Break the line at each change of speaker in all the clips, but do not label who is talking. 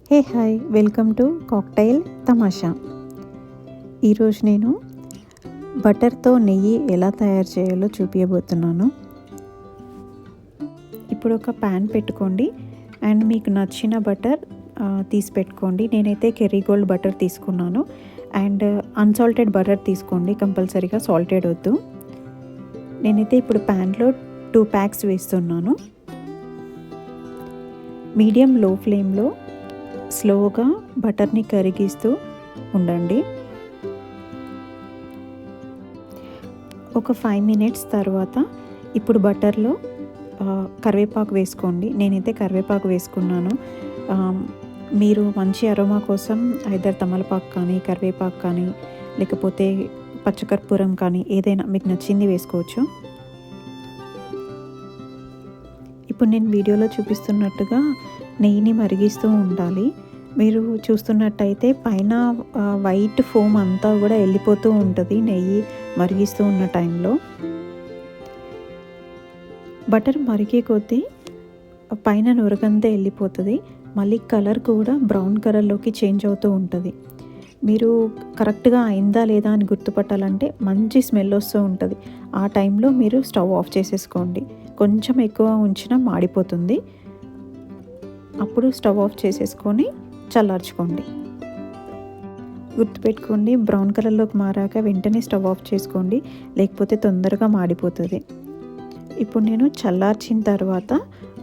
Hey hi, welcome to cocktail తమాషా. ఈరోజు నేను బటర్తో నెయ్యి ఎలా తయారు చేయాలో చూపించబోతున్నాను. ఇప్పుడు ఒక ప్యాన్ పెట్టుకోండి అండ్ మీకు నచ్చిన బటర్ తీసి పెట్టుకోండి. నేనైతే కెరీగోల్డ్ బటర్ తీసుకున్నాను అండ్ అన్సాల్టెడ్ బటర్ తీసుకోండి, కంపల్సరీగా సాల్టెడ్ వద్దు. నేనైతే ఇప్పుడు ప్యాన్లో 2 ప్యాక్స్ వేస్తున్నాను. మీడియం లో ఫ్లేమ్లో స్లోగా బటర్ని కరిగిస్తూ ఉండండి. ఒక 5 మినిట్స్ తర్వాత ఇప్పుడు బటర్లో కరివేపాకు వేసుకోండి. నేనైతే కరివేపాకు వేసుకున్నాను. మీరు మంచి అరోమా కోసం ఐదర్ తమలపాకు కానీ, కరివేపాకు కానీ, లేకపోతే పచ్చకర్పూరం కానీ ఏదైనా మీకు నచ్చింది వేసుకోవచ్చు. ఇప్పుడు నేను వీడియోలో చూపిస్తున్నట్టుగా నెయ్యిని మరిగిస్తూ ఉండాలి. మీరు చూస్తున్నట్టయితే పైన వైట్ ఫోమ్ అంతా కూడా వెళ్ళిపోతూ ఉంటుంది నెయ్యి మరిగిస్తూ ఉన్న టైంలో. బటర్ మరిగే కొద్దీ పైన నురగంతా వెళ్ళిపోతుంది, మళ్ళీ కలర్ కూడా బ్రౌన్ కలర్లోకి చేంజ్ అవుతూ ఉంటుంది. మీరు కరెక్ట్గా అయిందా లేదా అని గుర్తుపట్టాలంటే మంచి స్మెల్ వస్తూ ఉంటుంది. ఆ టైంలో మీరు స్టవ్ ఆఫ్ చేసేసుకోండి. కొంచెం ఎక్కువ ఉంచినా మాడిపోతుంది. అప్పుడు స్టవ్ ఆఫ్ చేసేసుకొని చల్లార్చుకోండి. గుర్తుపెట్టుకోండి, బ్రౌన్ కలర్లోకి మారాక వెంటనే స్టవ్ ఆఫ్ చేసుకోండి, లేకపోతే తొందరగా మాడిపోతుంది. ఇప్పుడు నేను చల్లార్చిన తర్వాత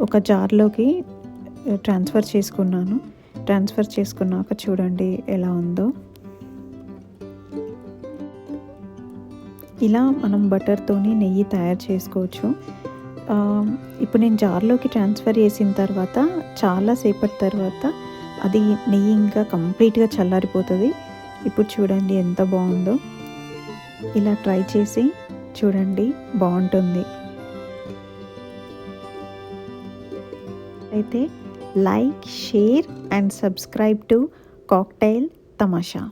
ఒక జార్లోకి ట్రాన్స్ఫర్ చేసుకున్నాను. ట్రాన్స్ఫర్ చేసుకున్నాక చూడండి ఎలా ఉందో. ఇలా మనం బటర్తోని నెయ్యి తయారు చేసుకోవచ్చు. ఇప్పుడు నేను జార్లోకి ట్రాన్స్ఫర్ చేసిన తర్వాత చాలాసేపటి తర్వాత అది నెయ్యి ఇంకా కంప్లీట్గా చల్లారిపోతుంది. ఇప్పుడు చూడండి ఎంత బాగుందో. ఇలా ట్రై చేసి చూడండి, బాగుంటుంది. అయితే like, share and subscribe to cocktail తమాషా.